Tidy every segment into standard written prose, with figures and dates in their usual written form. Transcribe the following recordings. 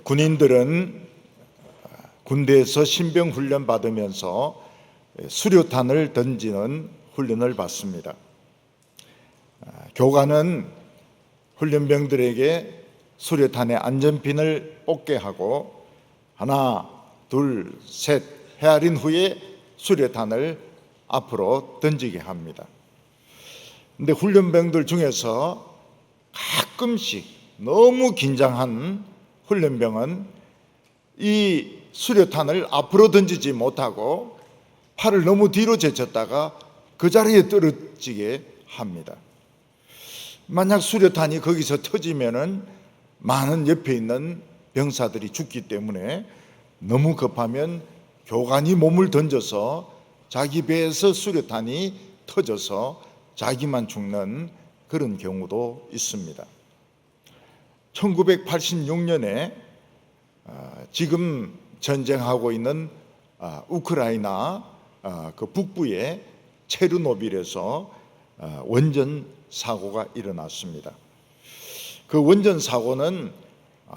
군인들은 군대에서 신병 훈련 받으면서 수류탄을 던지는 훈련을 받습니다. 교관은 훈련병들에게 수류탄의 안전핀을 뽑게 하고 하나, 둘, 셋 헤아린 후에 수류탄을 앞으로 던지게 합니다. 그런데 훈련병들 중에서 가끔씩 너무 긴장한 훈련병은 이 수류탄을 앞으로 던지지 못하고 팔을 너무 뒤로 제쳤다가 그 자리에 떨어지게 합니다. 만약 수류탄이 거기서 터지면은 많은 옆에 있는 병사들이 죽기 때문에 너무 급하면 교관이 몸을 던져서 자기 배에서 수류탄이 터져서 자기만 죽는 그런 경우도 있습니다. 1986년에 지금 전쟁하고 있는 우크라이나 그 북부의 체르노빌에서 원전 사고가 일어났습니다. 그 원전 사고는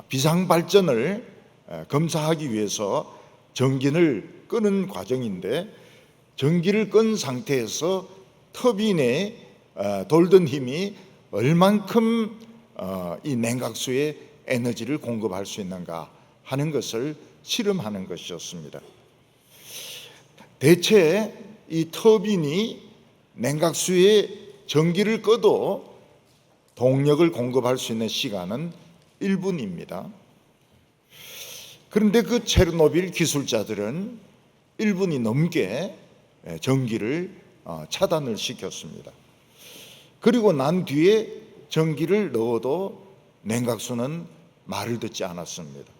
비상 발전을 검사하기 위해서 전기를 끄는 과정인데 전기를 끈 상태에서 터빈에 돌던 힘이 얼만큼 이 냉각수에 에너지를 공급할 수 있는가 하는 것을 실험하는 것이었습니다. 대체 이 터빈이 냉각수에 전기를 꺼도 동력을 공급할 수 있는 시간은 1분입니다. 그런데 그 체르노빌 기술자들은 1분이 넘게 전기를 차단을 시켰습니다. 그리고 난 뒤에 전기를 넣어도 냉각수는 말을 듣지 않았습니다.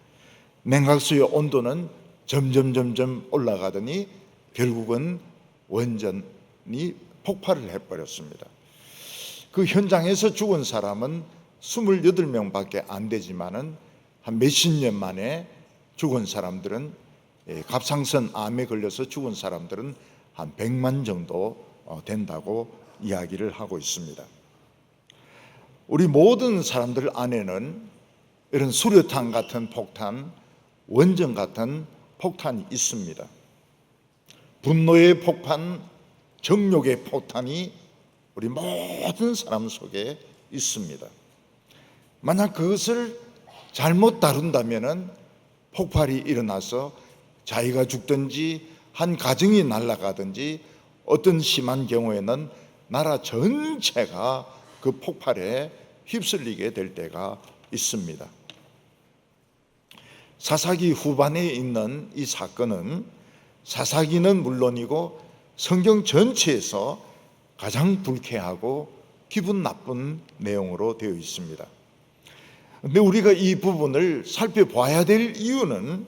냉각수의 온도는 점점 올라가더니 결국은 원전이 폭발을 해버렸습니다. 그 현장에서 죽은 사람은 28명밖에 안 되지만은 한 몇십 년 만에 죽은 사람들은 갑상선 암에 걸려서 죽은 사람들은 한 100만 정도 된다고 이야기를 하고 있습니다. 우리 모든 사람들 안에는 이런 수류탄 같은 폭탄, 원전 같은 폭탄이 있습니다. 분노의 폭탄, 정욕의 폭탄이 우리 모든 사람 속에 있습니다. 만약 그것을 잘못 다룬다면은 폭발이 일어나서 자기가 죽든지 한 가정이 날아가든지 어떤 심한 경우에는 나라 전체가 그 폭발에 휩쓸리게 될 때가 있습니다. 사사기 후반에 있는 이 사건은 사사기는 물론이고 성경 전체에서 가장 불쾌하고 기분 나쁜 내용으로 되어 있습니다. 그런데 우리가 이 부분을 살펴봐야 될 이유는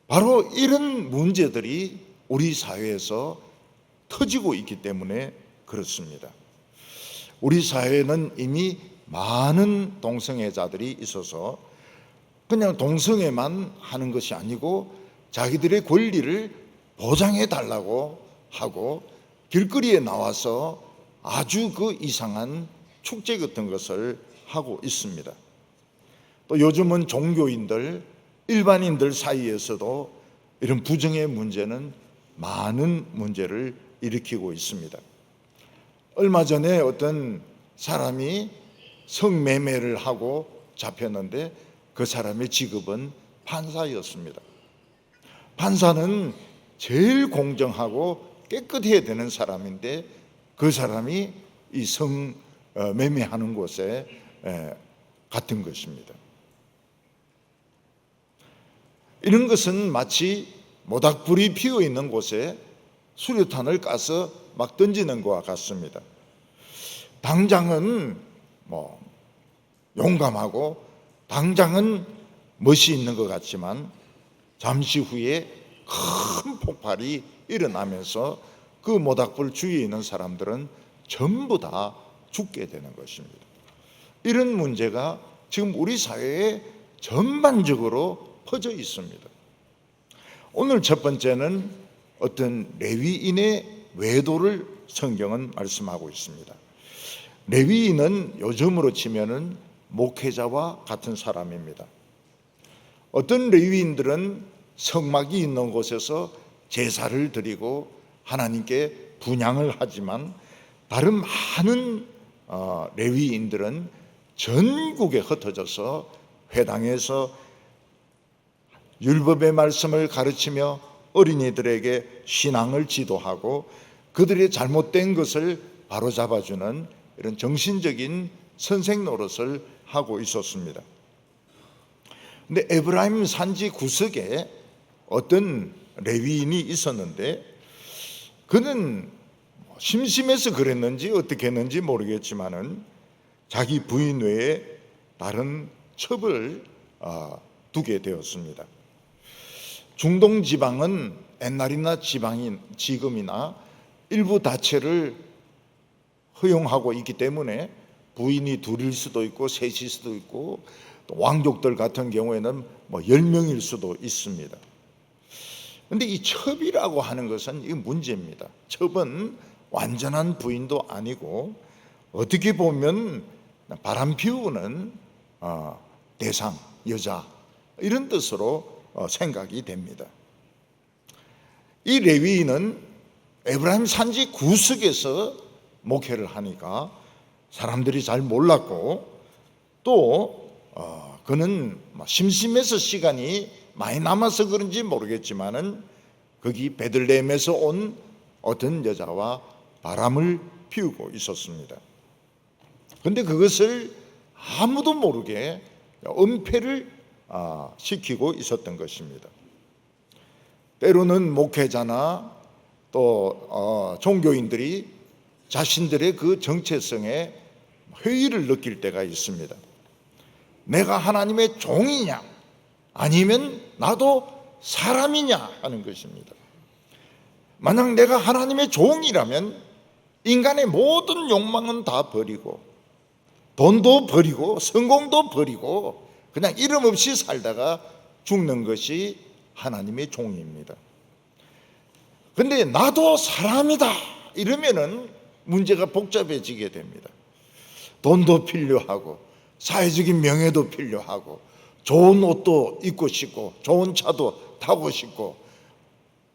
바로 이런 문제들이 우리 사회에서 터지고 있기 때문에 그렇습니다. 우리 사회는 이미 많은 동성애자들이 있어서 그냥 동성애만 하는 것이 아니고 자기들의 권리를 보장해 달라고 하고 길거리에 나와서 아주 그 이상한 축제 같은 것을 하고 있습니다. 또 요즘은 종교인들, 일반인들 사이에서도 이런 부정의 문제는 많은 문제를 일으키고 있습니다. 얼마 전에 어떤 사람이 성매매를 하고 잡혔는데 그 사람의 직업은 판사였습니다. 판사는 제일 공정하고 깨끗해야 되는 사람인데 그 사람이 이 성매매하는 곳에 같은 것입니다. 이런 것은 마치 모닥불이 피어 있는 곳에 수류탄을 까서 막 던지는 것과 같습니다. 당장은 용감하고 당장은 멋이 있는 것 같지만 잠시 후에 큰 폭발이 일어나면서 그 모닥불 주위에 있는 사람들은 전부 다 죽게 되는 것입니다. 이런 문제가 지금 우리 사회에 전반적으로 퍼져 있습니다. 오늘 첫 번째는 어떤 레위인의 외도를 성경은 말씀하고 있습니다. 레위인은 요즘으로 치면은 목회자와 같은 사람입니다. 어떤 레위인들은 성막이 있는 곳에서 제사를 드리고 하나님께 분향을 하지만 다른 많은 레위인들은 전국에 흩어져서 회당에서 율법의 말씀을 가르치며 어린이들에게 신앙을 지도하고 그들의 잘못된 것을 바로잡아주는 이런 정신적인 선생 노릇을 하고 있었습니다. 근데 에브라임 산지 구석에 어떤 레위인이 있었는데 그는 심심해서 그랬는지 어떻게 했는지 모르겠지만은 자기 부인 외에 다른 첩을 두게 되었습니다. 중동 지방은 옛날이나 지금이나 일부 다처를 허용하고 있기 때문에 부인이 둘일 수도 있고 셋일 수도 있고 또 왕족들 같은 경우에는 10명일 수도 있습니다. 그런데 이 첩이라고 하는 것은 이 문제입니다. 첩은 완전한 부인도 아니고 어떻게 보면 바람 피우는 대상, 여자 이런 뜻으로 생각이 됩니다. 이 레위인은 에브라임 산지 구석에서 목회를 하니까 사람들이 잘 몰랐고 또 그는 심심해서 시간이 많이 남아서 그런지 모르겠지만은 거기 베들레헴에서 온 어떤 여자와 바람을 피우고 있었습니다. 그런데 그것을 아무도 모르게 은폐를 시키고 있었던 것입니다. 때로는 목회자나 또 종교인들이 자신들의 그 정체성에 회의를 느낄 때가 있습니다. 내가 하나님의 종이냐 아니면 나도 사람이냐 하는 것입니다. 만약 내가 하나님의 종이라면 인간의 모든 욕망은 다 버리고 돈도 버리고 성공도 버리고 그냥 이름 없이 살다가 죽는 것이 하나님의 종입니다. 그런데 나도 사람이다 이러면은 문제가 복잡해지게 됩니다. 돈도 필요하고 사회적인 명예도 필요하고 좋은 옷도 입고 싶고 좋은 차도 타고 싶고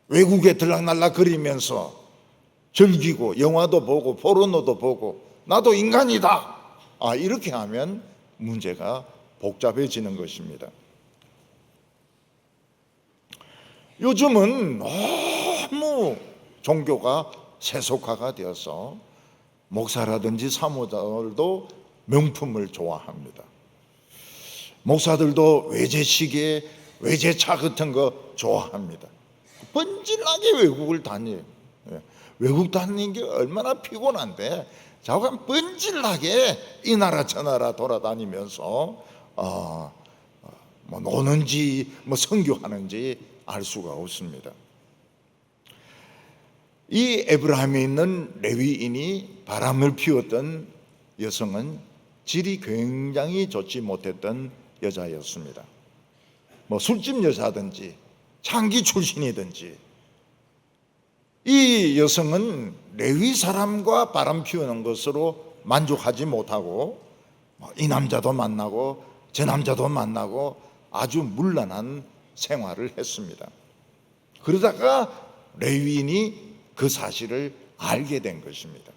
외국에 들락날락거리면서 즐기고 영화도 보고 포르노도 보고 나도 인간이다 이렇게 하면 문제가 복잡해지는 것입니다. 요즘은 너무 종교가 세속화가 되어서 목사라든지 사모자들도 명품을 좋아합니다. 목사들도 외제시계, 외제차 같은 거 좋아합니다. 번질나게 외국을 다녀요. 외국 다니는 게 얼마나 피곤한데 자꾸 번질나게 이 나라 저 나라 돌아다니면서 노는지 선교하는지 알 수가 없습니다. 이 에브라임에 있는 레위인이 바람을 피웠던 여성은 질이 굉장히 좋지 못했던 여자였습니다. 술집 여자든지 창기 출신이든지 이 여성은 레위 사람과 바람 피우는 것으로 만족하지 못하고 이 남자도 만나고 저 남자도 만나고 아주 문란한 생활을 했습니다. 그러다가 레위인이 그 사실을 알게 된 것입니다.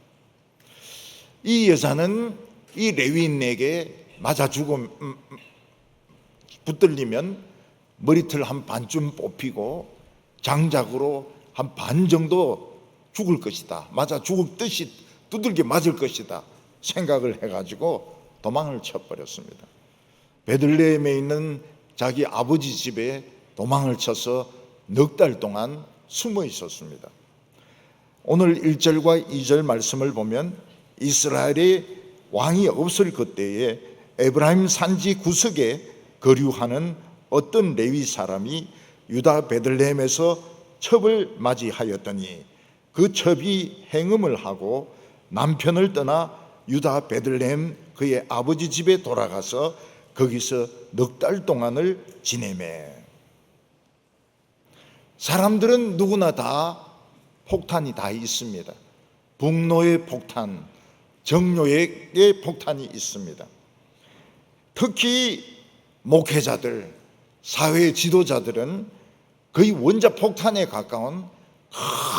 이 여자는 이 레위인에게 맞아 붙들리면 머리털 한 반쯤 뽑히고 장작으로 한 반 정도 죽을 것이다. 맞아 죽을 듯이 두들겨 맞을 것이다 생각을 해가지고 도망을 쳐버렸습니다. 베들레헴에 있는 자기 아버지 집에 도망을 쳐서 넉 달 동안 숨어 있었습니다. 오늘 1절과 2절 말씀을 보면 이스라엘의 왕이 없을 그때에 에브라임 산지 구석에 거류하는 어떤 레위 사람이 유다 베들레헴에서 첩을 맞이하였더니 그 첩이 행음을 하고 남편을 떠나 유다 베들레헴 그의 아버지 집에 돌아가서 거기서 넉 달 동안을 지내매. 사람들은 누구나 다 폭탄이 다 있습니다. 분노의 폭탄, 정욕의 폭탄이 있습니다. 특히 목회자들, 사회 지도자들은 거의 원자폭탄에 가까운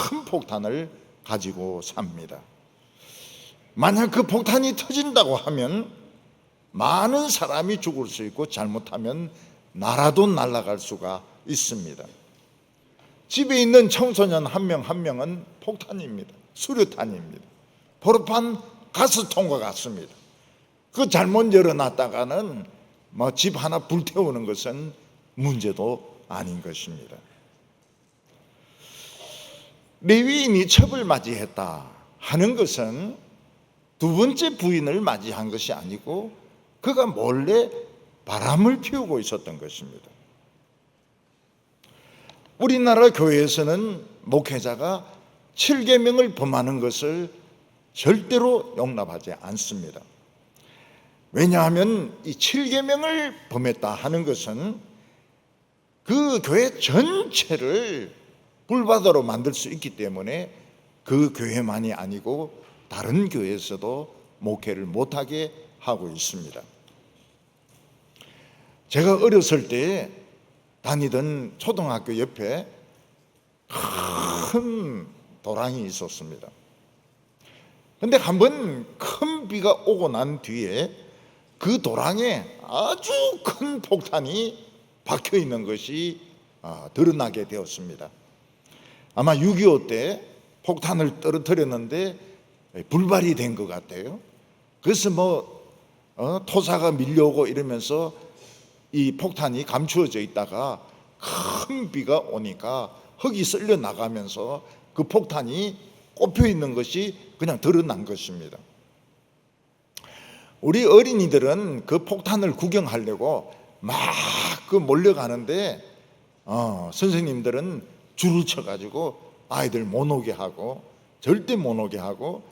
큰 폭탄을 가지고 삽니다. 만약 그 폭탄이 터진다고 하면 많은 사람이 죽을 수 있고 잘못하면 나라도 날아갈 수가 있습니다. 집에 있는 청소년 한 명 한 명은 폭탄입니다. 수류탄입니다. 포로판 가스통과 같습니다. 그 잘못 열어놨다가는 집 하나 불태우는 것은 문제도 아닌 것입니다. 레위인이 첩을 맞이했다 하는 것은 두 번째 부인을 맞이한 것이 아니고 그가 몰래 바람을 피우고 있었던 것입니다. 우리나라 교회에서는 목회자가 7계명을 범하는 것을 절대로 용납하지 않습니다. 왜냐하면 이 7계명을 범했다 하는 것은 그 교회 전체를 불바다로 만들 수 있기 때문에 그 교회만이 아니고 다른 교회에서도 목회를 못하게 하고 있습니다. 제가 어렸을 때 다니던 초등학교 옆에 큰 도랑이 있었습니다. 근데 한번 큰 비가 오고 난 뒤에 그 도랑에 아주 큰 폭탄이 박혀 있는 것이 드러나게 되었습니다. 아마 6.25 때 폭탄을 떨어뜨렸는데 불발이 된 것 같아요. 그래서 토사가 밀려오고 이러면서 이 폭탄이 감추어져 있다가 큰 비가 오니까 흙이 쓸려 나가면서 그 폭탄이 꼽혀 있는 것이 그냥 드러난 것입니다. 우리 어린이들은 그 폭탄을 구경하려고 막 그 몰려가는데 선생님들은 줄을 쳐가지고 아이들 못 오게 하고 절대 못 오게 하고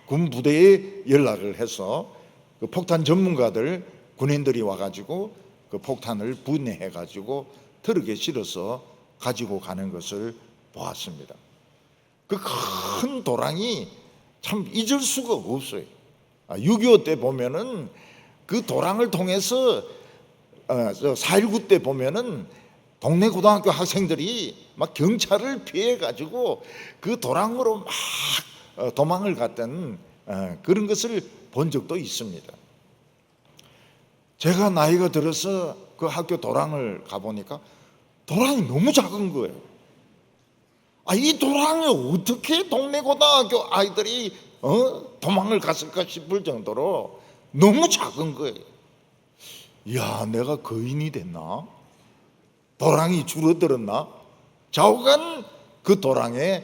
군 부대에 연락을 해서 그 폭탄 전문가들 군인들이 와가지고 그 폭탄을 분해해가지고 트럭에 실어서 가지고 가는 것을 보았습니다. 그 큰 도랑이 참 잊을 수가 없어요. 6.25 때 보면은 그 도랑을 통해서 4.19 때 보면은 동네 고등학교 학생들이 막 경찰을 피해가지고 그 도랑으로 막 도망을 갔던 그런 것을 본 적도 있습니다. 제가 나이가 들어서 그 학교 도랑을 가보니까 도랑이 너무 작은 거예요. 이 도랑에 어떻게 동네 고등학교 아이들이 도망을 갔을까 싶을 정도로 너무 작은 거예요. 이야, 내가 거인이 됐나? 도랑이 줄어들었나? 좌우간 그 도랑에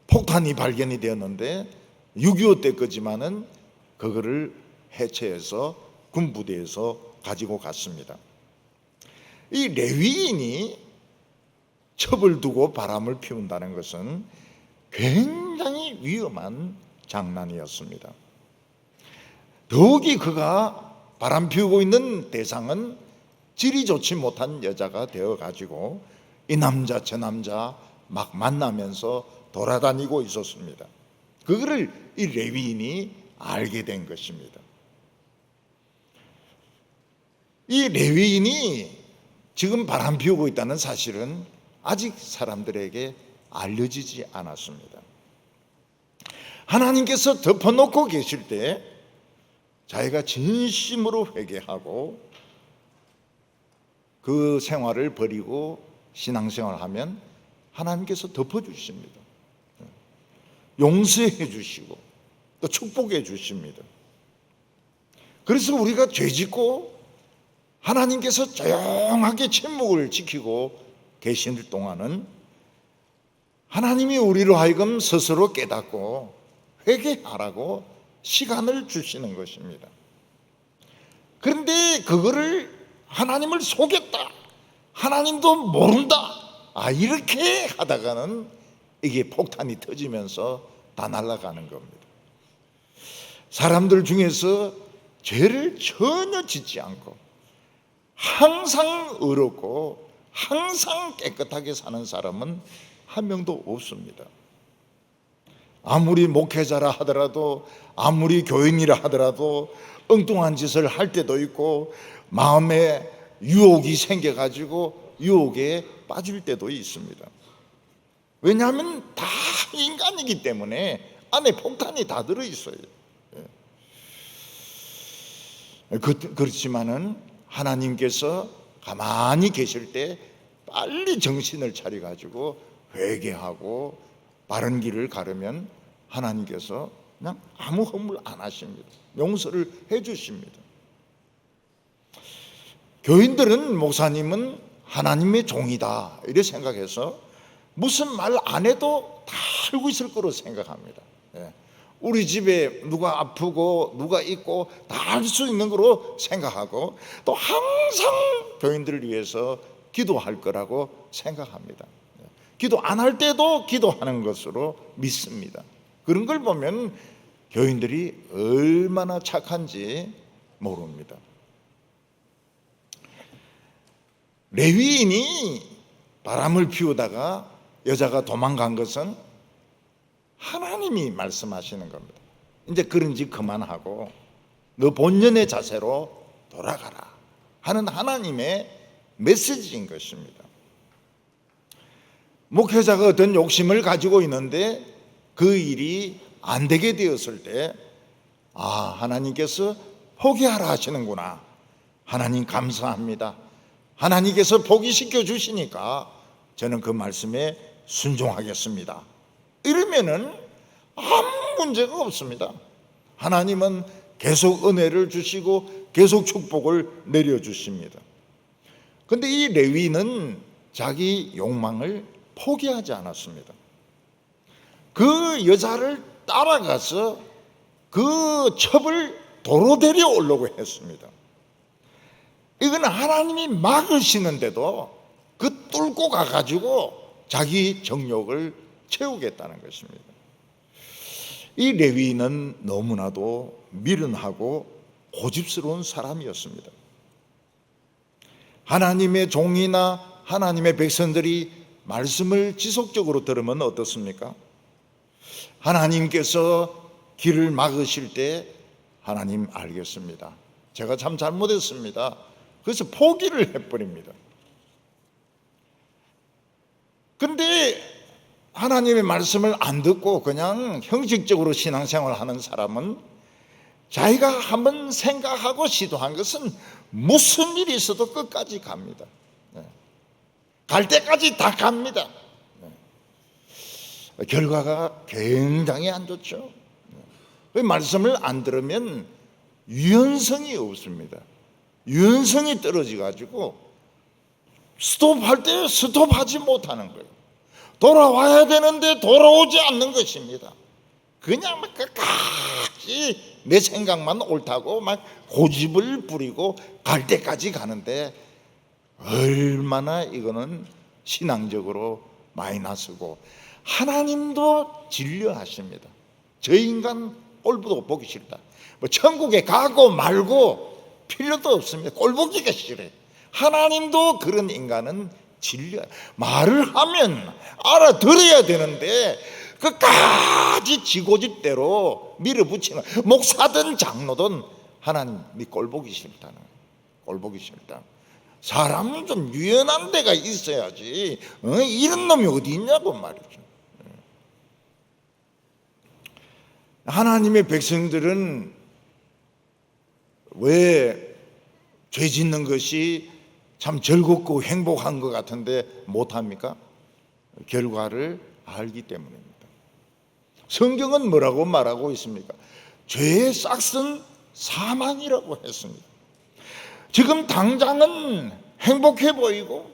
폭탄이 발견이 되었는데 6.25 때 거지만은 그거를 해체해서 군부대에서 가지고 갔습니다. 이 레위인이 첩을 두고 바람을 피운다는 것은 굉장히 위험한 장난이었습니다. 더욱이 그가 바람 피우고 있는 대상은 질이 좋지 못한 여자가 되어가지고 이 남자 저 남자 막 만나면서 돌아다니고 있었습니다. 그거를 이 레위인이 알게 된 것입니다. 이 레위인이 지금 바람 피우고 있다는 사실은 아직 사람들에게 알려지지 않았습니다. 하나님께서 덮어놓고 계실 때 자기가 진심으로 회개하고 그 생활을 버리고 신앙생활을 하면 하나님께서 덮어주십니다. 용서해 주시고 또 축복해 주십니다. 그래서 우리가 죄짓고 하나님께서 조용하게 침묵을 지키고 계신 동안은 하나님이 우리로 하여금 스스로 깨닫고 회개하라고 시간을 주시는 것입니다. 그런데 그거를 하나님을 속였다, 하나님도 모른다, 이렇게 하다가는 이게 폭탄이 터지면서 다 날아가는 겁니다. 사람들 중에서 죄를 전혀 짓지 않고 항상 의롭고 항상 깨끗하게 사는 사람은 한 명도 없습니다. 아무리 목회자라 하더라도 아무리 교인이라 하더라도 엉뚱한 짓을 할 때도 있고 마음에 유혹이 생겨가지고 유혹에 빠질 때도 있습니다. 왜냐하면 다 인간이기 때문에 안에 폭탄이 다 들어있어요. 그렇지만은 하나님께서 가만히 계실 때 빨리 정신을 차려가지고 회개하고 바른 길을 가르면 하나님께서 그냥 아무 허물 안 하십니다. 용서를 해 주십니다. 교인들은 목사님은 하나님의 종이다 이렇게 생각해서 무슨 말 안 해도 다 알고 있을 거로 생각합니다. 우리 집에 누가 아프고 누가 있고 다 알 수 있는 거로 생각하고 또 항상 교인들을 위해서 기도할 거라고 생각합니다. 기도 안 할 때도 기도하는 것으로 믿습니다. 그런 걸 보면 교인들이 얼마나 착한지 모릅니다. 레위인이 바람을 피우다가 여자가 도망간 것은 하나님이 말씀하시는 겁니다. 이제 그런 짓 그만하고 너 본연의 자세로 돌아가라 하는 하나님의 메시지인 것입니다. 목회자가 어떤 욕심을 가지고 있는데 그 일이 안 되게 되었을 때 하나님께서 포기하라 하시는구나. 하나님 감사합니다. 하나님께서 포기시켜 주시니까 저는 그 말씀에 순종하겠습니다. 이러면은 아무 문제가 없습니다. 하나님은 계속 은혜를 주시고 계속 축복을 내려주십니다. 그런데 이 레위는 자기 욕망을 포기하지 않았습니다. 그 여자를 따라가서 그 첩을 도로 데려오려고 했습니다. 이건 하나님이 막으시는데도 그 뚫고 가가지고 자기 정욕을 채우겠다는 것입니다. 이 레위인은 너무나도 미련하고 고집스러운 사람이었습니다. 하나님의 종이나 하나님의 백성들이 말씀을 지속적으로 들으면 어떻습니까? 하나님께서 길을 막으실 때 하나님 알겠습니다. 제가 참 잘못했습니다. 그래서 포기를 해버립니다. 근데 하나님의 말씀을 안 듣고 그냥 형식적으로 신앙생활을 하는 사람은 자기가 한번 생각하고 시도한 것은 무슨 일이 있어도 끝까지 갑니다. 갈 때까지 다 갑니다. 결과가 굉장히 안 좋죠. 말씀을 안 들으면 유연성이 없습니다. 유연성이 떨어져가지고 스톱할 때 스톱하지 못하는 거예요. 돌아와야 되는데 돌아오지 않는 것입니다. 그냥 막 끝까지 내 생각만 옳다고 막 고집을 부리고 갈 때까지 가는데 얼마나 이거는 신앙적으로 마이너스고 하나님도 진료하십니다. 저 인간 꼴도 보기 싫다. 뭐 천국에 가고 말고 필요도 없습니다. 꼴 보기가 싫어요. 하나님도 그런 인간은 진료. 말을 하면 알아들어야 되는데 끝까지 지고집대로 밀어붙이는 목사든 장로든 하나님이 꼴 보기 싫다는 거예요. 꼴 보기 싫다. 사람은 좀 유연한 데가 있어야지 이런 놈이 어디 있냐고 말이죠. 하나님의 백성들은 왜 죄 짓는 것이 참 즐겁고 행복한 것 같은데 못합니까? 결과를 알기 때문입니다. 성경은 뭐라고 말하고 있습니까? 죄의 싹은 사망이라고 했습니다. 지금 당장은 행복해 보이고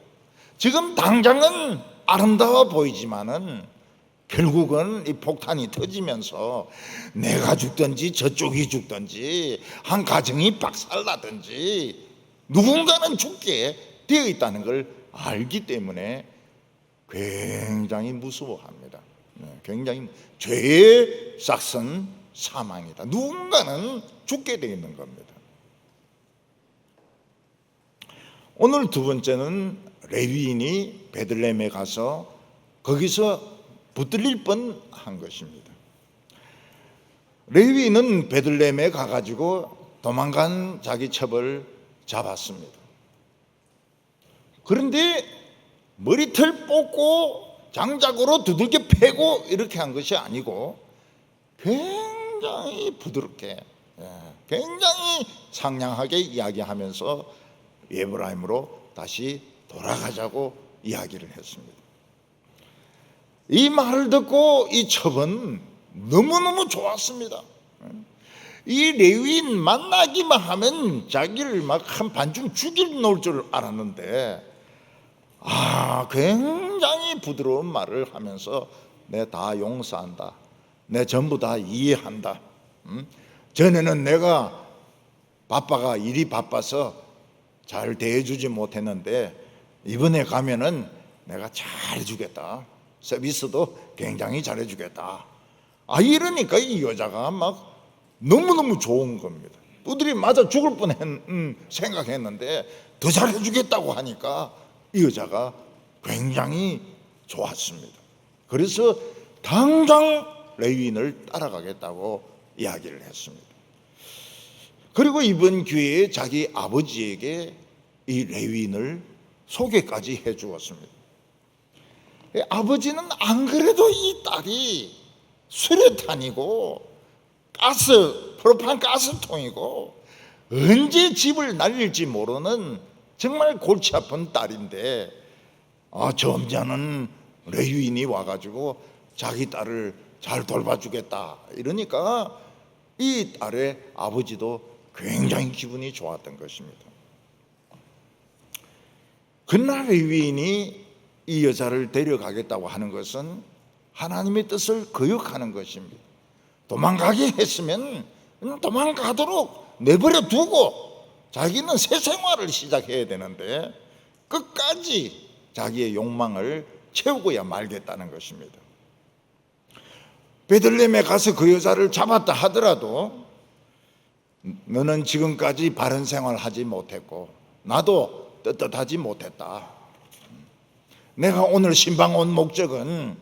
지금 당장은 아름다워 보이지만은 결국은 이 폭탄이 터지면서 내가 죽든지 저쪽이 죽든지 한 가정이 박살나든지 누군가는 죽게 되어 있다는 걸 알기 때문에 굉장히 무서워합니다. 굉장히 죄의 싹은 사망이다. 누군가는 죽게 되어 있는 겁니다. 오늘 두 번째는 레위인이 베들레헴에 가서 거기서 붙들릴 뻔한 것입니다. 레위인은 베들레헴에 가가지고 도망간 자기 첩을 잡았습니다. 그런데 머리털 뽑고 장작으로 두들겨 패고 이렇게 한 것이 아니고 굉장히 부드럽게, 굉장히 상냥하게 이야기하면서 에브라임으로 다시 돌아가자고 이야기를 했습니다. 이 말을 듣고 이 첩은 너무너무 좋았습니다. 이 레위인 만나기만 하면 자기를 막 한 반쯤 죽일 놓을 줄 알았는데, 굉장히 부드러운 말을 하면서 내 다 용서한다, 내 전부 다 이해한다. 전에는 내가 일이 바빠서 잘 대해주지 못했는데 이번에 가면은 내가 잘해주겠다, 서비스도 굉장히 잘해주겠다. 이러니까 이 여자가 막 너무너무 좋은 겁니다. 두드리 맞아 죽을 생각했는데 더 잘해주겠다고 하니까 이 여자가 굉장히 좋았습니다. 그래서 당장 레위인을 따라가겠다고 이야기를 했습니다. 그리고 이번 기회에 자기 아버지에게 이 레위인을 소개까지 해 주었습니다. 아버지는 안 그래도 이 딸이 수레탄이고 프로판 가스통이고 언제 집을 날릴지 모르는 정말 골치 아픈 딸인데, 점잖은 레위인이 와가지고 자기 딸을 잘 돌봐주겠다 이러니까 이 딸의 아버지도 굉장히 기분이 좋았던 것입니다. 그날 레위인이 이 여자를 데려가겠다고 하는 것은 하나님의 뜻을 거역하는 것입니다. 도망가게 했으면 도망가도록 내버려 두고 자기는 새 생활을 시작해야 되는데 끝까지 자기의 욕망을 채우고야 말겠다는 것입니다. 베들레헴에 가서 그 여자를 잡았다 하더라도 너는 지금까지 바른 생활하지 못했고 나도 떳떳하지 못했다. 내가 오늘 신방 온 목적은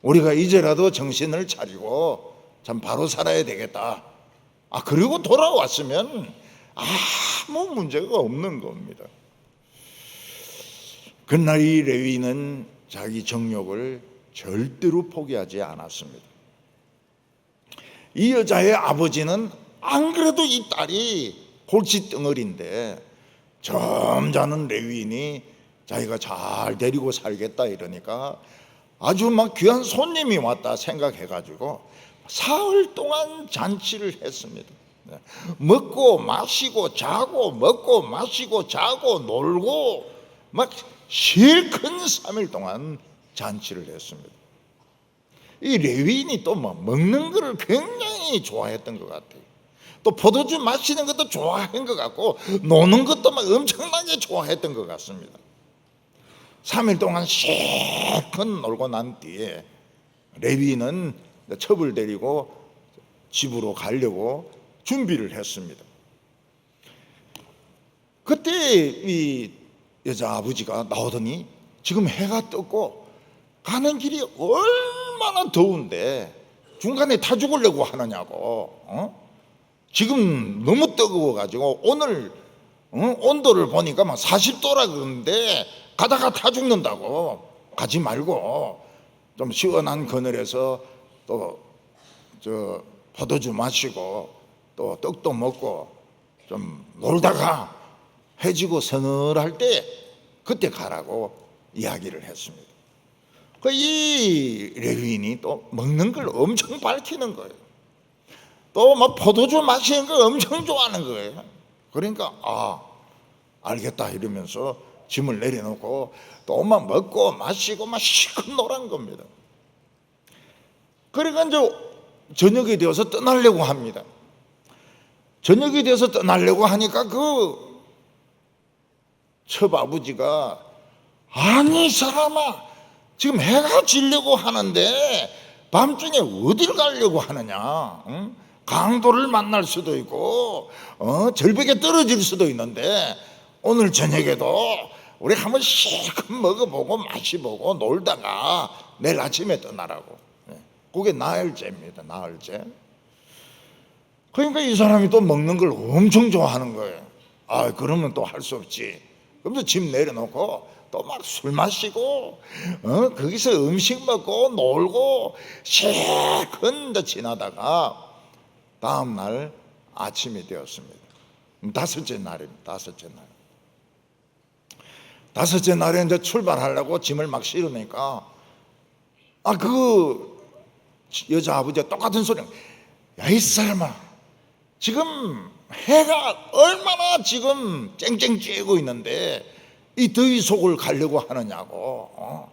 우리가 이제라도 정신을 차리고 참 바로 살아야 되겠다. 그리고 돌아왔으면 아무 문제가 없는 겁니다. 그날 이 레위인은 자기 정욕을 절대로 포기하지 않았습니다. 이 여자의 아버지는 안 그래도 이 딸이 골칫덩어리인데 점잖은 레위인이 자기가 잘 데리고 살겠다 이러니까 아주 막 귀한 손님이 왔다 생각해가지고 사흘 동안 잔치를 했습니다. 먹고 마시고 자고 먹고 마시고 자고 놀고 막 실컷 3일 동안 잔치를 했습니다. 이 레위인이 또 먹는 거를 굉장히 좋아했던 것 같아요. 또 포도주 마시는 것도 좋아한 것 같고 노는 것도 막 엄청나게 좋아했던 것 같습니다. 3일 동안 실컷 놀고 난 뒤에 레위인은 첩을 데리고 집으로 가려고 준비를 했습니다. 그때 이 여자 아버지가 나오더니 지금 해가 떴고 가는 길이 얼마나 더운데 중간에 타 죽으려고 하느냐고. 지금 너무 뜨거워가지고 오늘 온도를 보니까 막 40도라 그러는데 가다가 타 죽는다고. 가지 말고 좀 시원한 그늘에서 또 포도주 마시고 또 떡도 먹고 좀 놀다가 해지고 서늘할 때 그때 가라고 이야기를 했습니다. 이 레위인이 또 먹는 걸 엄청 밝히는 거예요. 또 막 포도주 마시는 걸 엄청 좋아하는 거예요. 그러니까 알겠다 이러면서 짐을 내려놓고 또 막 먹고 마시고 막 실컷 놀한 겁니다. 그러니까 이제 저녁이 되어서 떠나려고 합니다. 저녁이 되어서 떠나려고 하니까 그 첩 아버지가 아니 사람아 지금 해가 지려고 하는데 밤중에 어딜 가려고 하느냐. 강도를 만날 수도 있고 절벽에 떨어질 수도 있는데 오늘 저녁에도 우리 한번 실컷 먹어보고 마시보고 놀다가 내일 아침에 떠나라고. 그게 나흘째입니다. 나흘째. 그러니까 이 사람이 또 먹는 걸 엄청 좋아하는 거예요. 그러면 또 할 수 없지. 그러면서 집 내려놓고 또 막 술 마시고 거기서 음식 먹고 놀고 실컷 지나다가 다음 날 아침이 되었습니다. 다섯째 날입니다. 다섯째 날에 이제 출발하려고 짐을 막 실으니까 그 여자 아버지가 똑같은 소리. 야, 이 사람아, 지금 해가 얼마나 지금 쨍쨍 쬐고 있는데 이 더위 속을 가려고 하느냐고.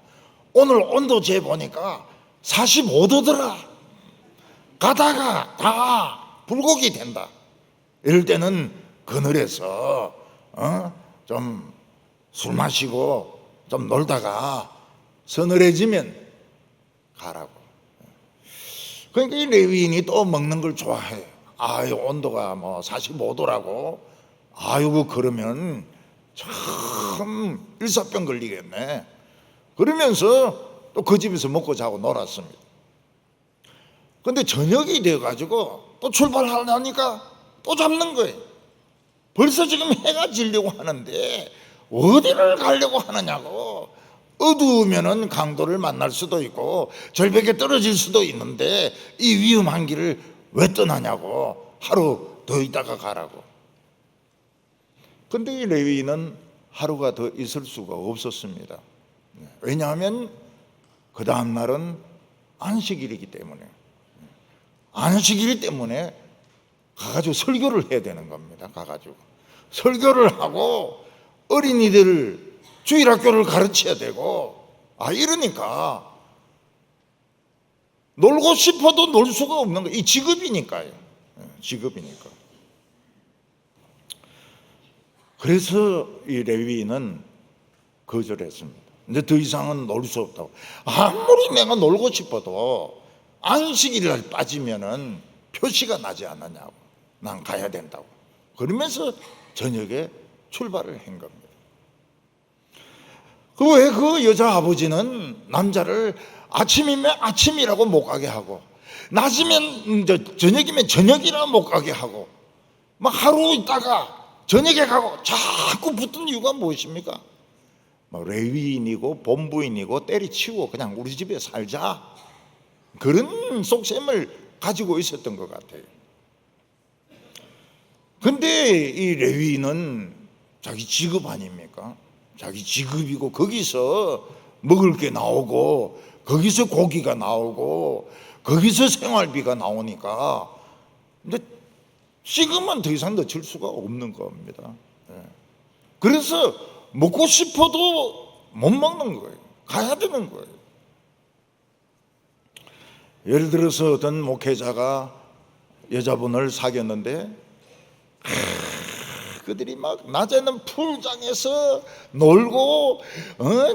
오늘 온도 재보니까 45도더라. 가다가 다 불고기 된다. 이럴 때는 그늘에서 좀 술 마시고 좀 놀다가 서늘해지면 가라고. 그러니까 이 레위인이 또 먹는 걸 좋아해. 아유, 온도가 뭐 45도라고. 아유, 그러면 참 일사병 걸리겠네. 그러면서 또 그 집에서 먹고 자고 놀았습니다. 근데 저녁이 돼가지고 또 출발하려니까 또 잡는 거예요. 벌써 지금 해가 지려고 하는데 어디를 가려고 하느냐고. 어두우면은 강도를 만날 수도 있고 절벽에 떨어질 수도 있는데 이 위험한 길을 왜 떠나냐고. 하루 더 있다가 가라고. 근데 이 레위인은 하루가 더 있을 수가 없었습니다. 왜냐하면 그 다음 날은 안식일이기 때문에, 안식일이기 때문에 가가지고 설교를 해야 되는 겁니다. 가가지고 설교를 하고 어린이들을 주일학교를 가르쳐야 되고, 이러니까 놀고 싶어도 놀 수가 없는 거예요. 이 직업이니까요. 직업이니까. 그래서 이 레위인은 거절했습니다. 근데 더 이상은 놀 수 없다고. 아무리 내가 놀고 싶어도 안식일을 빠지면은 표시가 나지 않느냐고. 난 가야 된다고. 그러면서 저녁에 출발을 한 겁니다. 왜 그 여자 아버지는 남자를 아침이면 아침이라고 못 가게 하고, 낮이면 저녁이면 저녁이라고 못 가게 하고, 막 하루 있다가 저녁에 가고 자꾸 붙은 이유가 무엇입니까? 레위인이고 본부인이고 때리치고 그냥 우리 집에 살자, 그런 속셈을 가지고 있었던 것 같아요. 근데 이 레위인은 자기 직업 아닙니까? 자기 직업이고 거기서 먹을 게 나오고 거기서 고기가 나오고 거기서 생활비가 나오니까 근데 지금은 더 이상 늦출 수가 없는 겁니다. 그래서 먹고 싶어도 못 먹는 거예요. 가야 되는 거예요. 예를 들어서 어떤 목회자가 여자분을 사귀었는데 그들이 막 낮에는 풀장에서 놀고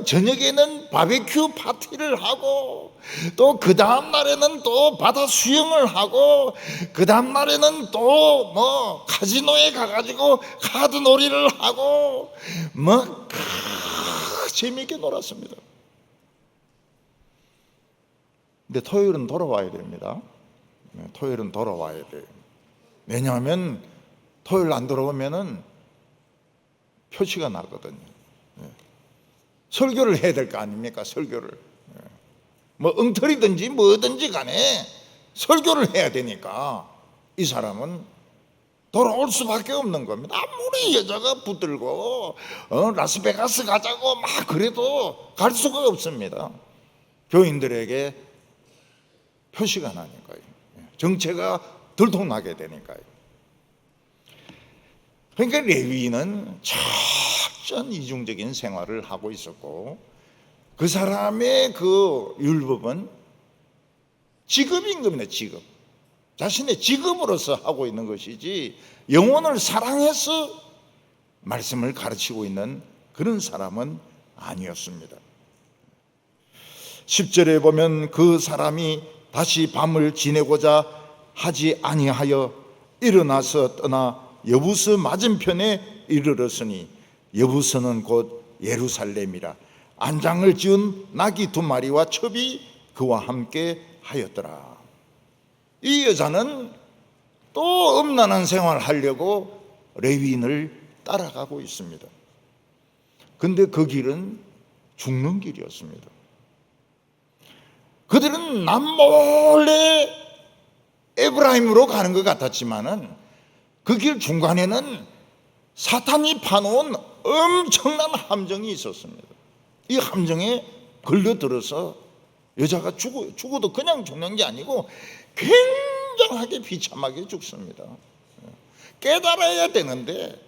저녁에는 바베큐 파티를 하고 또 그 다음 날에는 또 바다 수영을 하고 그 다음 날에는 또 뭐 카지노에 가가지고 카드 놀이를 하고 뭐 재미있게 놀았습니다. 근데 토요일은 돌아와야 됩니다. 토요일은 돌아와야 돼요. 왜냐하면 토요일 안 돌아오면은 표시가 나거든요. 설교를 해야 될 거 아닙니까? 설교를. 뭐 엉터리든지 뭐든지 간에 설교를 해야 되니까 이 사람은 돌아올 수밖에 없는 겁니다. 아무리 여자가 붙들고 라스베가스 가자고 막 그래도 갈 수가 없습니다. 교인들에게 표시가 나니까요. 정체가 들통나게 되니까요. 그러니까 레위인은 철저한 이중적인 생활을 하고 있었고, 그 사람의 그 율법은 직업인 겁니다. 직업. 자신의 직업으로서 하고 있는 것이지 영혼을 사랑해서 말씀을 가르치고 있는 그런 사람은 아니었습니다. 10절에 보면 그 사람이 다시 밤을 지내고자 하지 아니하여 일어나서 떠나 여부스 맞은편에 이르렀으니 여부스는 곧 예루살렘이라. 안장을 지은 나귀 2마리와 첩이 그와 함께 하였더라. 이 여자는 또 음란한 생활을 하려고 레위인을 따라가고 있습니다. 근데 그 길은 죽는 길이었습니다. 그들은 남몰래 에브라임으로 가는 것 같았지만은 그 길 중간에는 사탄이 파놓은 엄청난 함정이 있었습니다. 이 함정에 걸려들어서 여자가 죽어도 그냥 죽는 게 아니고 굉장하게 비참하게 죽습니다. 깨달아야 되는데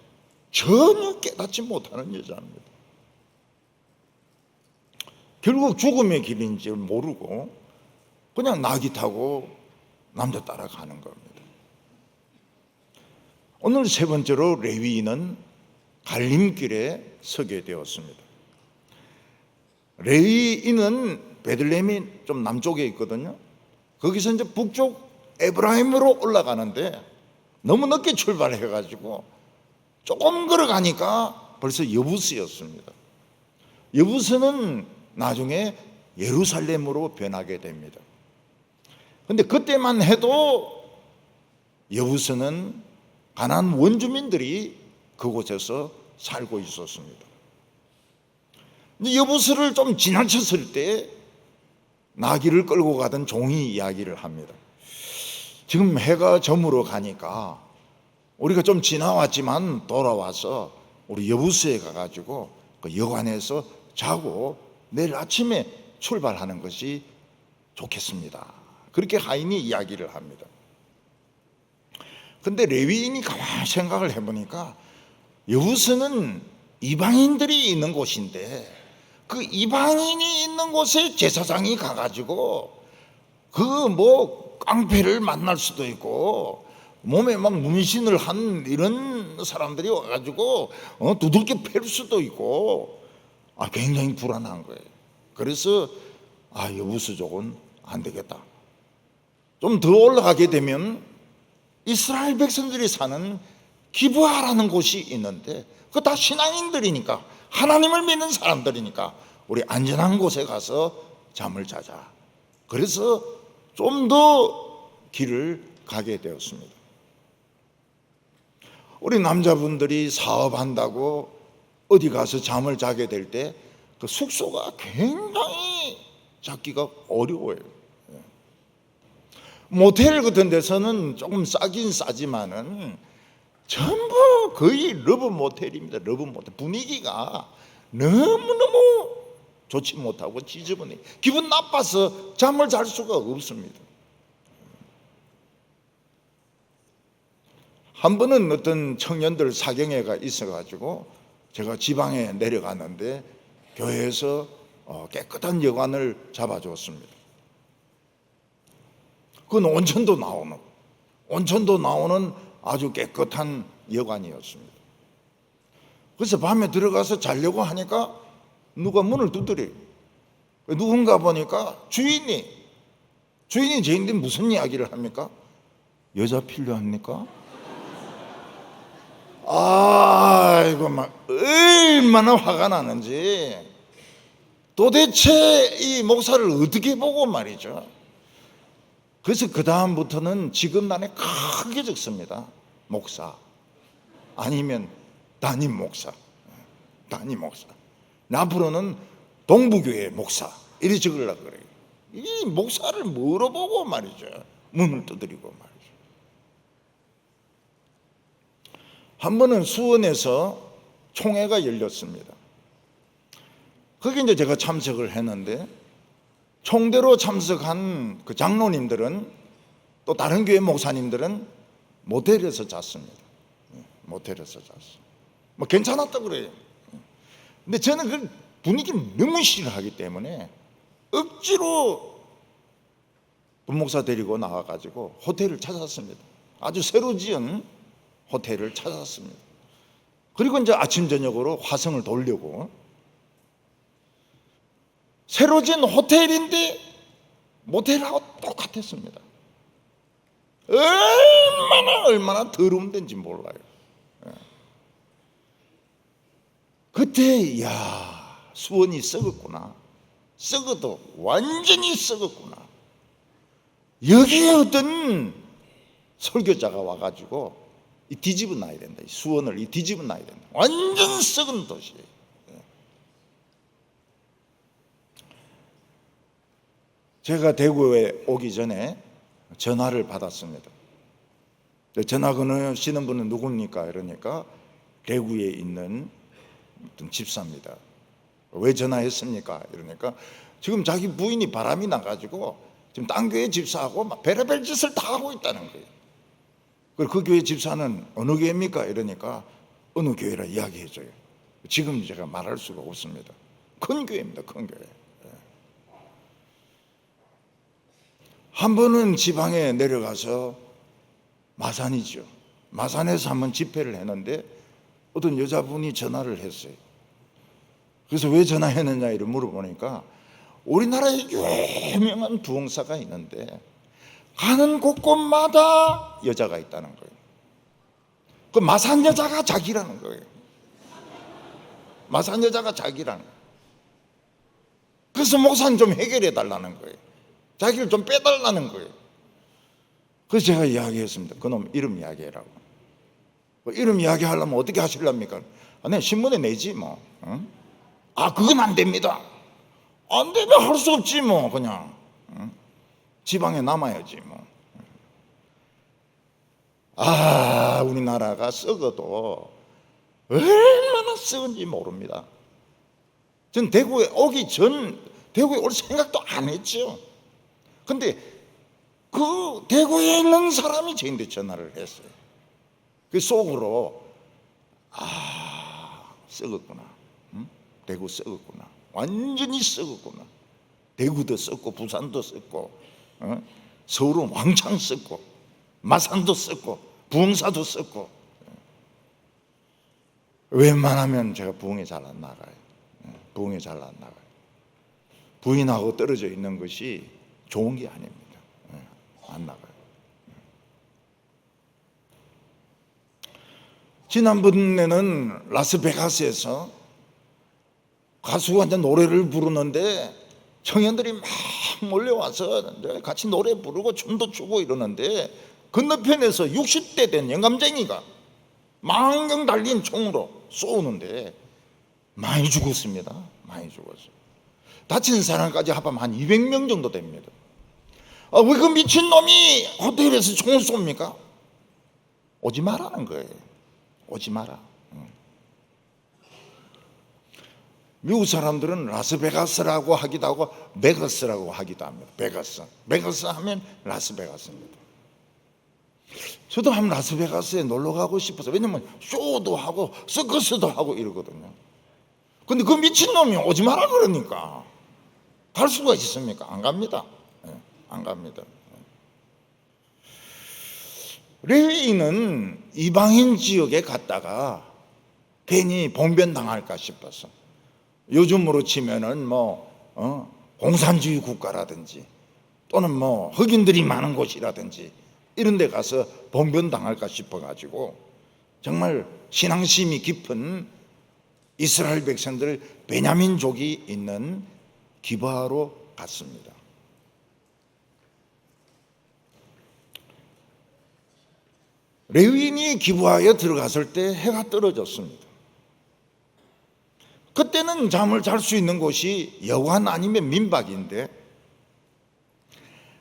전혀 깨닫지 못하는 여자입니다. 결국 죽음의 길인 줄 모르고 그냥 나귀 타고 남자 따라가는 겁니다. 오늘 세 번째로 레위인은 갈림길에 서게 되었습니다. 레위인은 베들레헴이 좀 남쪽에 있거든요. 거기서 이제 북쪽 에브라임으로 올라가는데 너무 늦게 출발해가지고 조금 걸어가니까 벌써 여부스였습니다. 여부스는 나중에 예루살렘으로 변하게 됩니다. 근데 그때만 해도 여부스는 가나안 원주민들이 그곳에서 살고 있었습니다. 근데 여부스를 좀 지나쳤을 때 나귀를 끌고 가던 종이 이야기를 합니다. 지금 해가 저물어 가니까 우리가 좀 지나왔지만 돌아와서 우리 여부스에 가가지고 그 여관에서 자고 내일 아침에 출발하는 것이 좋겠습니다. 그렇게 하인이 이야기를 합니다. 근데 레위인이 가만히 생각을 해보니까 여부스는 이방인들이 있는 곳인데 그 이방인이 있는 곳에 제사장이 가가지고 그 뭐 깡패를 만날 수도 있고 몸에 막 문신을 한 이런 사람들이 와가지고 두들겨 팰 수도 있고 굉장히 불안한 거예요. 그래서 여부스족은 안 되겠다. 좀 더 올라가게 되면 이스라엘 백성들이 사는 기브아라는 곳이 있는데 그거 다 신앙인들이니까 하나님을 믿는 사람들이니까 우리 안전한 곳에 가서 잠을 자자. 그래서 좀 더 길을 가게 되었습니다. 우리 남자분들이 사업한다고 어디 가서 잠을 자게 될 때 그 숙소가 굉장히 잡기가 어려워요. 모텔 같은 데서는 조금 싸긴 싸지만은 전부 거의 러브 모텔입니다. 러브 모텔. 분위기가 너무너무 좋지 못하고 지저분해. 기분 나빠서 잠을 잘 수가 없습니다. 한 번은 어떤 청년들 사경회가 있어가지고 제가 지방에 내려갔는데 교회에서 깨끗한 여관을 잡아줬습니다. 그건 온천도 나오는 아주 깨끗한 여관이었습니다. 그래서 밤에 들어가서 자려고 하니까 누가 문을 두드려요. 누군가 보니까 주인이 저인데 무슨 이야기를 합니까? 여자 필요합니까? 이거 막 얼마나 화가 나는지 도대체 이 목사를 어떻게 보고 말이죠. 그래서 그 다음부터는 지금 난에 크게 적습니다. 목사 아니면 담임 목사. 앞으로는 동부교회 목사 이리 적으려고 그래요. 이 목사를 뭐로 보고 말이죠. 문을 두드리고 말이죠. 한 번은 수원에서 총회가 열렸습니다. 거기 이제 제가 참석을 했는데 총대로 참석한 그 장로님들은 또 다른 교회 목사님들은 모텔에서 잤습니다. 모텔에서 잤어요. 뭐 괜찮았다 그래요. 근데 저는 그 분위기를 너무 싫어하기 때문에 억지로 분목사 데리고 나와가지고 호텔을 찾았습니다. 아주 새로 지은 호텔을 찾았습니다. 그리고 이제 아침 저녁으로 화성을 돌려고 새로 지은 호텔인데 모텔하고 똑같았습니다. 얼마나 더러운 데인지 몰라요. 그때 수원이 썩었구나. 썩어도 완전히 썩었구나. 여기에 어떤 설교자가 와가지고 이 뒤집어 놔야 된다. 이 수원을 뒤집어 놔야 된다. 완전 썩은 도시예요. 제가 대구에 오기 전에 전화를 받았습니다. 전화 거시는 분은 누굽니까? 이러니까 대구에 있는 어떤 집사입니다. 왜 전화했습니까? 이러니까 지금 자기 부인이 바람이 나가지고 지금 딴 교회 집사하고 막 별의별 짓을 다 하고 있다는 거예요. 그리고 그 교회 집사는 어느 교회입니까? 이러니까 어느 교회라 이야기해줘요. 지금 제가 말할 수가 없습니다. 큰 교회입니다. 큰 교회. 한 번은 지방에 내려가서 마산이죠. 마산에서 한번 집회를 했는데 어떤 여자분이 전화를 했어요. 그래서 왜 전화했느냐 이를 물어보니까 우리나라에 유명한 부흥사가 있는데 가는 곳곳마다 여자가 있다는 거예요. 그 마산 여자가 자기라는 거예요. 마산 여자가 자기라는 거예요. 그래서 목사님 좀 해결해 달라는 거예요. 자기를 좀 빼달라는 거예요. 그래서 제가 이야기했습니다. 그놈 이름 이야기해라고. 이름 이야기하려면 어떻게 하시렵니까? 네, 신문에 내지 뭐. 응? 그건 안 됩니다. 안 되면 할 수 없지 뭐. 그냥 지방에 남아야지 뭐. 우리나라가 썩어도 얼마나 썩은지 모릅니다. 전 대구에 오기 전 대구에 올 생각도 안 했죠. 근데 그 대구에 있는 사람이 저한테 전화를 했어요. 그 속으로 썩었구나. 응? 대구 썩었구나. 완전히 썩었구나. 대구도 썩고 부산도 썩고 서울은 왕창 썩고 마산도 썩고 부흥사도 썩고. 웬만하면 제가 부흥에 잘 안 나가요. 부흥에 잘 안 나가요. 부인하고 떨어져 있는 것이 좋은 게 아닙니다. 안 나가요. 지난번에는 라스베가스에서 가수가 이제 노래를 부르는데 청년들이 막 몰려와서 같이 노래 부르고 춤도 추고 이러는데 건너편에서 60대 된 영감쟁이가 망경 달린 총으로 쏘는데 많이 죽었습니다. 많이 죽었어요. 다친 사람까지 합하면 한 200명 정도 됩니다. 왜 그 미친놈이 호텔에서 총을 쏩니까? 오지 마라는 거예요. 오지 마라. 미국 사람들은 라스베가스라고 하기도 하고 베가스라고 하기도 합니다. 베가스 하면 라스베가스입니다. 저도 한번 라스베가스에 놀러 가고 싶어서, 왜냐면 쇼도 하고 서커스도 하고 이러거든요. 근데 그 미친놈이 오지 마라 그러니까 갈 수가 있습니까? 안 갑니다. 안 갑니다. 레위인은 이방인 지역에 갔다가 괜히 봉변당할까 싶어서, 요즘으로 치면은 공산주의 국가라든지 또는 흑인들이 많은 곳이라든지 이런 데 가서 봉변당할까 싶어가지고 정말 신앙심이 깊은 이스라엘 백성들 베냐민족이 있는 기브아로 갔습니다. 레위인이 기브아에 들어갔을 때 해가 떨어졌습니다. 그때는 잠을 잘 수 있는 곳이 여관 아니면 민박인데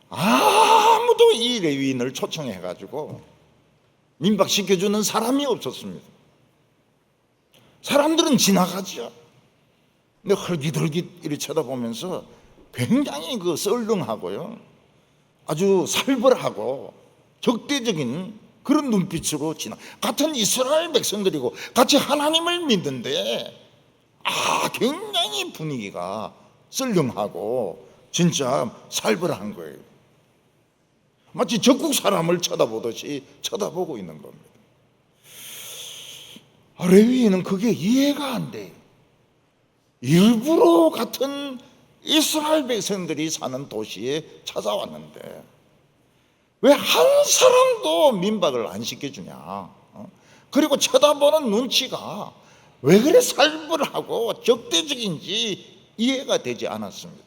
아무도 이 레위인을 초청해가지고 민박 시켜주는 사람이 없었습니다. 사람들은 지나가죠. 근데 헐깃헐깃 이렇게 쳐다보면서 굉장히 썰렁하고요, 아주 살벌하고 적대적인 그런 눈빛으로 같은 이스라엘 백성들이고 같이 하나님을 믿는데 굉장히 분위기가 썰렁하고 진짜 살벌한 거예요. 마치 적국 사람을 쳐다보듯이 쳐다보고 있는 겁니다. 레위인은 그게 이해가 안 돼요. 일부러 같은 이스라엘 백성들이 사는 도시에 찾아왔는데 왜 한 사람도 민박을 안 시켜주냐? 그리고 쳐다보는 눈치가 왜 그래 살벌하고 적대적인지 이해가 되지 않았습니다.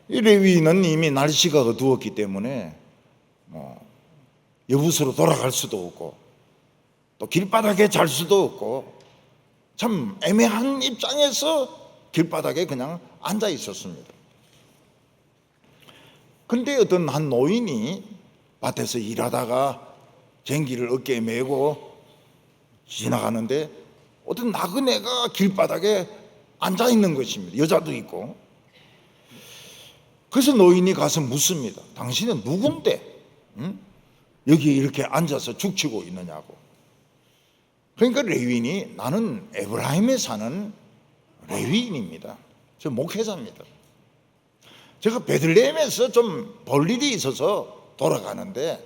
이 레위인은 이미 날씨가 어두웠기 때문에 여부서로 돌아갈 수도 없고 또 길바닥에 잘 수도 없고 참 애매한 입장에서 길바닥에 그냥 앉아 있었습니다. 근데 어떤 한 노인이 밭에서 일하다가 쟁기를 어깨에 메고 지나가는데 어떤 나그네가 길바닥에 앉아 있는 것입니다. 여자도 있고. 그래서 노인이 가서 묻습니다. 당신은 누군데? 응? 여기 이렇게 앉아서 죽치고 있느냐고. 그러니까 레위인이 나는 에브라임에 사는 레위인입니다. 저 목회자입니다. 제가 베들레헴에서 좀 볼 일이 있어서 돌아가는데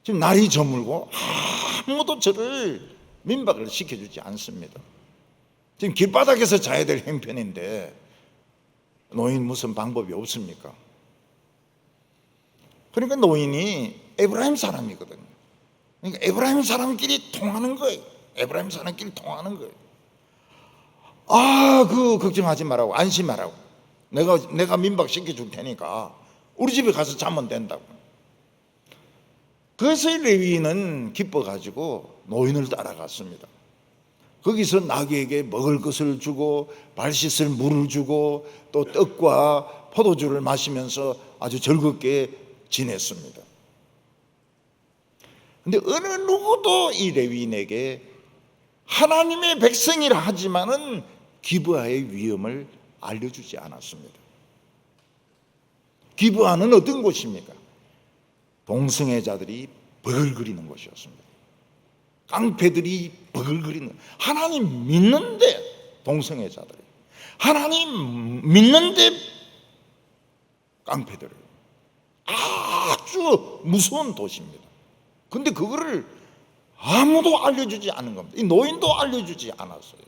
지금 날이 저물고 아무도 저를 민박을 시켜주지 않습니다. 지금 길바닥에서 자야 될 형편인데 노인 무슨 방법이 없습니까? 그러니까 노인이 에브라임 사람이거든요. 그러니까 에브라임 사람끼리 통하는 거예요. 에브라임 사람끼리 통하는 거예요. 그 걱정하지 말라고, 안심하라고. 내가 민박 시켜줄 테니까 우리 집에 가서 자면 된다고. 그래서 레위인은 기뻐가지고 노인을 따라갔습니다. 거기서 나귀에게 먹을 것을 주고 발 씻을 물을 주고 또 떡과 포도주를 마시면서 아주 즐겁게 지냈습니다. 근데 어느 누구도 이 레위인에게 하나님의 백성이라 하지만은 기브아의 위험을 알려주지 않았습니다. 기브아는 어떤 곳입니까? 동성애자들이 버글거리는 곳이었습니다. 깡패들이 버글거리는, 하나님 믿는데 동성애자들이, 하나님 믿는데 깡패들, 아주 무서운 도시입니다. 근데 그거를 아무도 알려주지 않은 겁니다. 이 노인도 알려주지 않았어요.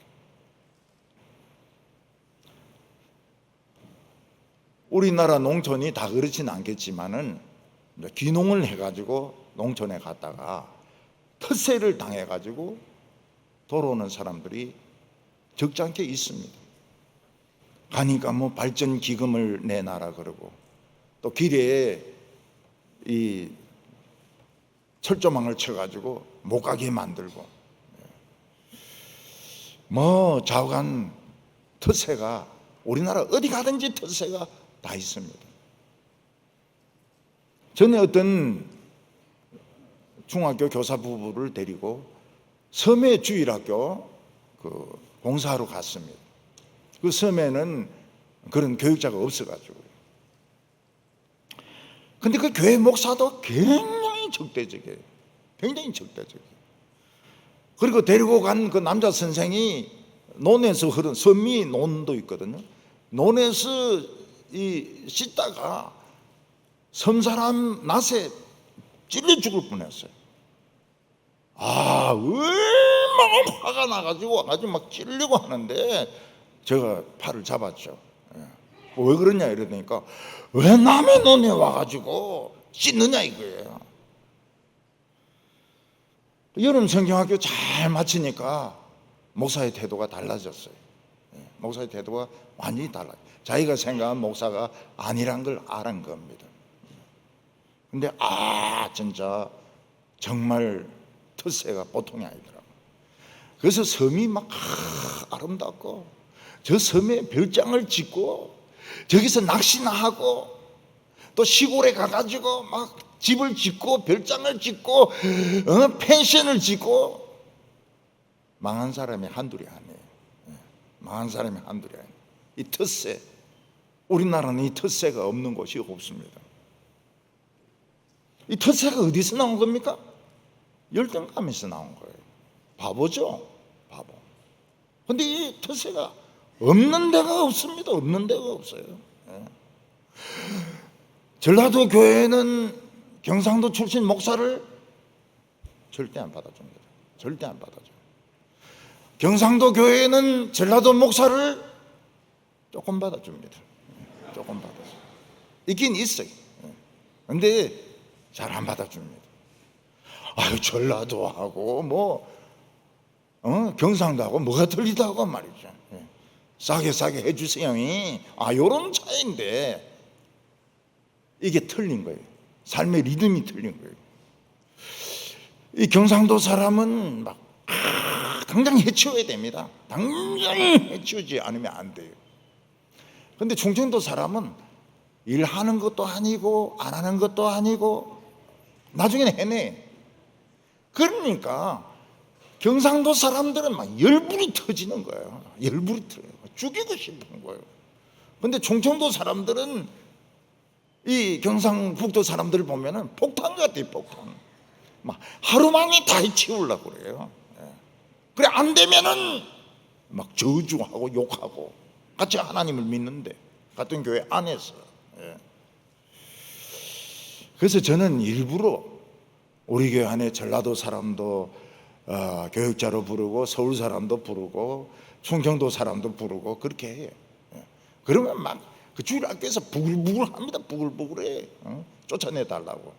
우리나라 농촌이 다 그렇지는 않겠지만은 귀농을 해가지고 농촌에 갔다가 텃세를 당해가지고 돌아오는 사람들이 적지 않게 있습니다. 가니까 뭐 발전 기금을 내놔라 그러고 또 길에 이 철조망을 쳐가지고 못 가게 만들고 뭐 좌우간 텃세가 우리나라 어디 가든지 텃세가 다 있습니다. 전에 어떤 중학교 교사 부부를 데리고 섬해 주일학교 그 공사하러 갔습니다. 그 섬에는 그런 교육자가 없어가지고. 근데 그 교회 목사도 굉장히 적대적이에요. 굉장히 적대적이에요. 그리고 데리고 간 그 남자 선생이 논에서 흐른 섬미 논도 있거든요. 논에서 씻다가 섬 사람 낫에 찔려 죽을 뻔했어요. 얼마나 화가 나가지고 와가지고 막 찔리고 하는데 제가 팔을 잡았죠. 왜 그러냐 이러니까 왜 남의 논에 와가지고 씻느냐 이거예요. 여름 성경학교 잘 마치니까 목사의 태도가 달라졌어요. 목사의 태도가 완전히 달라요. 자기가 생각한 목사가 아니란 걸 알은 겁니다. 근데 진짜 정말 텃세가 보통이 아니더라고요. 그래서 섬이 막 아름답고 저 섬에 별장을 짓고 저기서 낚시나 하고 또 시골에 가가지고 막 집을 짓고 별장을 짓고 펜션을 짓고 망한 사람이 한둘이 아니에요. 망한 사람이 한둘이 아니에요. 이 텃세, 우리나라는 이 텃세가 없는 곳이 없습니다. 이 텃세가 어디서 나온 겁니까? 열등감에서 나온 거예요. 바보죠, 바보. 근데 이 텃세가 없는 데가 없습니다. 없는 데가 없어요. 전라도 교회는 경상도 출신 목사를 절대 안 받아줍니다. 절대 안 받아줘요. 경상도 교회는 전라도 목사를 조금 받아줍니다. 조금 받아줘요. 있긴 있어요. 근데 잘 안 받아줍니다. 전라도하고 경상도하고 뭐가 틀리다고 말이죠. 싸게 해주세요. 요런 차이인데 이게 틀린 거예요. 삶의 리듬이 틀린 거예요. 이 경상도 사람은 막 당장 해치워야 됩니다. 당장 해치우지 않으면 안 돼요. 근데 충청도 사람은 일하는 것도 아니고 안 하는 것도 아니고 나중에는 해내. 그러니까 경상도 사람들은 막 열불이 터지는 거예요. 열불이 터져요. 죽이고 싶은 거예요. 근데 충청도 사람들은 이 경상북도 사람들을 보면은 폭탄 같아요. 폭탄. 막 하루 만에 다 해치우려고 그래요. 그래 안 되면은 막 저주하고 욕하고, 같이 하나님을 믿는데 같은 교회 안에서. 그래서 저는 일부러 우리 교회 안에 전라도 사람도 교육자로 부르고, 서울 사람도 부르고, 충청도 사람도 부르고 그렇게 해요. 그러면 막 그 주일학교에서 부글부글합니다. 부글부글해. 쫓아내 달라고.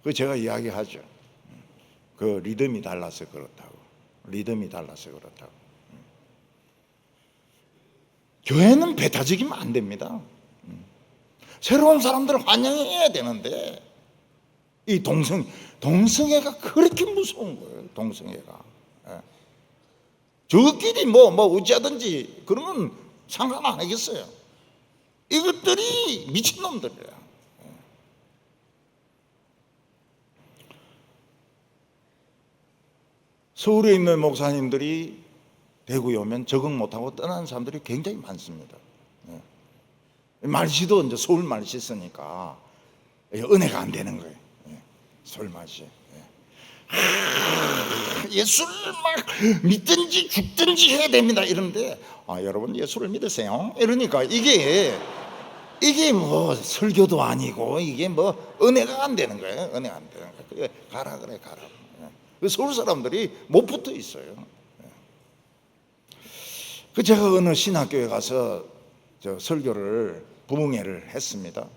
그 제가 이야기하죠. 그 리듬이 달라서 그렇다고. 리듬이 달라서 그렇다고. 교회는 배타적이면 안 됩니다. 새로운 사람들을 환영해야 되는데 이 동성애가 그렇게 무서운 거예요. 동성애가. 저끼리 뭐 어찌하든지 그런 건 상관 안 하겠어요. 이것들이 미친놈들이야. 서울에 있는 목사님들이 대구에 오면 적응 못하고 떠나는 사람들이 굉장히 많습니다. 말씨도 이제 서울 말씨 쓰니까 은혜가 안 되는 거예요. 서울 말씨. 예수를 막 믿든지 죽든지 해야 됩니다. 이런데 여러분 예수를 믿으세요? 이러니까 이게 뭐 설교도 아니고 이게 뭐 은혜가 안 되는 거예요. 은혜가 안 되는 거예요. 가라 그래 가라. 서울 사람들이 못 붙어 있어요. 그 제가 어느 신학교에 가서 설교를 부흥회를 했습니다.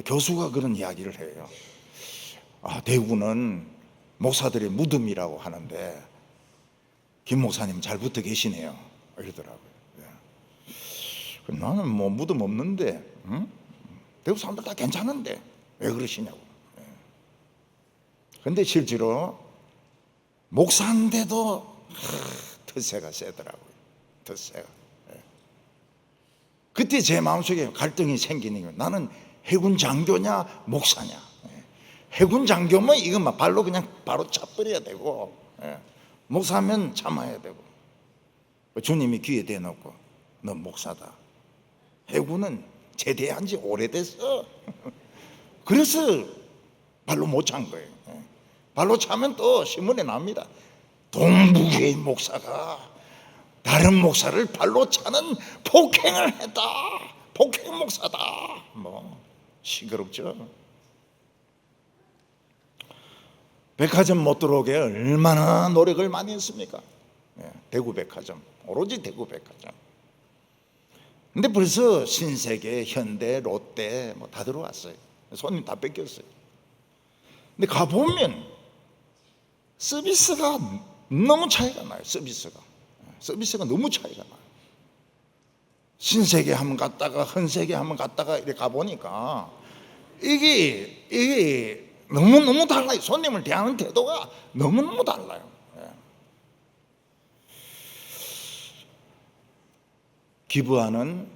교수가 그런 이야기를 해요. 대구는 목사들의 무덤이라고 하는데 김 목사님 잘 붙어 계시네요. 이러더라고요. 나는 뭐 무덤 없는데, 대구 사람들 다 괜찮은데 왜 그러시냐고. 근데 실제로 목사인데도 텃세가 세더라고요. 텃세가. 그때 제 마음속에 갈등이 생기는 거예요. 나는 해군 장교냐 목사냐. 해군 장교면 이것만 발로 그냥 바로 차버려야 되고, 목사면 참아야 되고. 주님이 귀에 대놓고 너 목사다. 해군은 제대한 지 오래됐어. 그래서 발로 못 찬 거예요. 발로 차면 또 신문에 납니다. 동북의 목사가 다른 목사를 발로 차는 폭행을 했다. 폭행 목사다. 뭐 시끄럽죠. 백화점 못 들어오게 얼마나 노력을 많이 했습니까? 대구 백화점, 오로지 대구 백화점. 근데 벌써 신세계, 현대, 롯데 뭐 다 들어왔어요. 손님 다 뺏겼어요. 근데 가보면 서비스가 너무 차이가 나요. 서비스가 너무 차이가 나요. 신세계 한번 갔다가 헌세계 한번 갔다가 이렇게 가보니까 이게 너무너무 달라요. 손님을 대하는 태도가 너무너무 달라요. 기브하는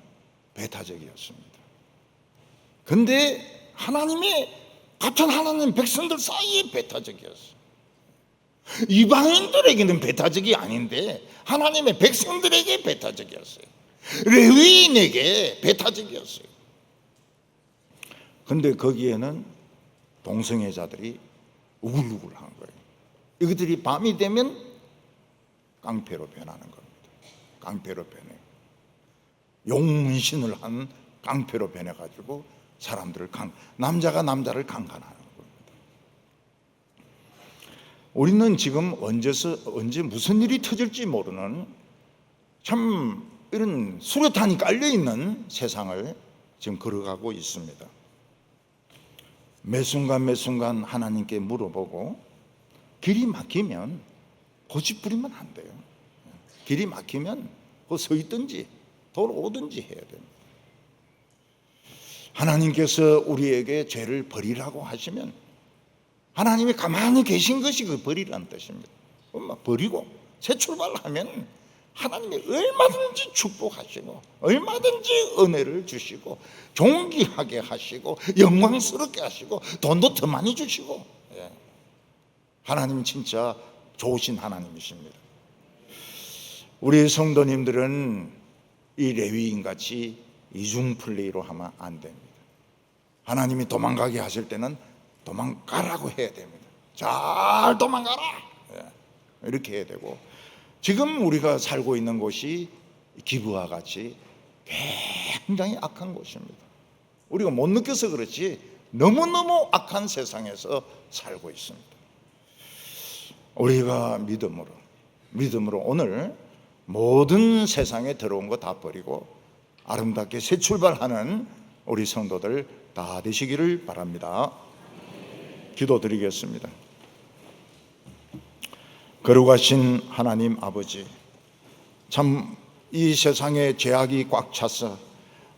배타적이었습니다. 근데 하나님이 같은 하나님 백성들 사이에 배타적이었어요. 이방인들에게는 배타적이 아닌데 하나님의 백성들에게 배타적이었어요. 레위인에게 배타적이었어요. 근데 거기에는 동성애자들이 우글우글한 거예요. 이것들이 밤이 되면 깡패로 변하는 겁니다. 깡패로 변해요. 용문신을 한 깡패로 변해가지고 사람들을 남자가 남자를 강간하는 겁니다. 우리는 지금 언제 무슨 일이 터질지 모르는 참 이런 수류탄이 깔려있는 세상을 지금 걸어가고 있습니다. 매 순간 하나님께 물어보고 길이 막히면 고집 부리면 안 돼요. 길이 막히면 서 있든지 돌아오든지 해야 됩니다. 하나님께서 우리에게 죄를 버리라고 하시면 하나님이 가만히 계신 것이 그 버리라는 뜻입니다. 버리고 새 출발하면 하나님이 얼마든지 축복하시고 얼마든지 은혜를 주시고 존귀하게 하시고 영광스럽게 하시고 돈도 더 많이 주시고, 하나님은 진짜 좋으신 하나님이십니다. 우리 성도님들은 이 레위인같이 이중플레이로 하면 안 됩니다. 하나님이 도망가게 하실 때는 도망가라고 해야 됩니다. 잘 도망가라, 이렇게 해야 되고, 지금 우리가 살고 있는 곳이 기브와 같이 굉장히 악한 곳입니다. 우리가 못 느껴서 그렇지 너무너무 악한 세상에서 살고 있습니다. 우리가 믿음으로 오늘 모든 세상에 들어온 거 다 버리고 아름답게 새 출발하는 우리 성도들 다 되시기를 바랍니다. 기도드리겠습니다. 거룩하신 하나님 아버지, 참 이 세상에 죄악이 꽉 차서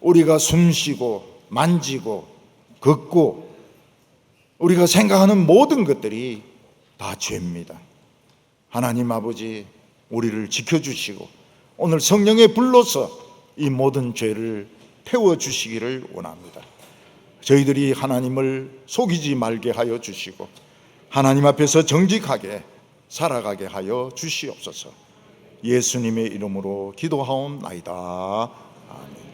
우리가 숨쉬고 만지고 걷고 우리가 생각하는 모든 것들이 다 죄입니다. 하나님 아버지, 우리를 지켜주시고 오늘 성령에 불러서 이 모든 죄를 태워주시기를 원합니다. 저희들이 하나님을 속이지 말게 하여 주시고 하나님 앞에서 정직하게 살아가게 하여 주시옵소서. 예수님의 이름으로 기도하옵나이다. 아멘.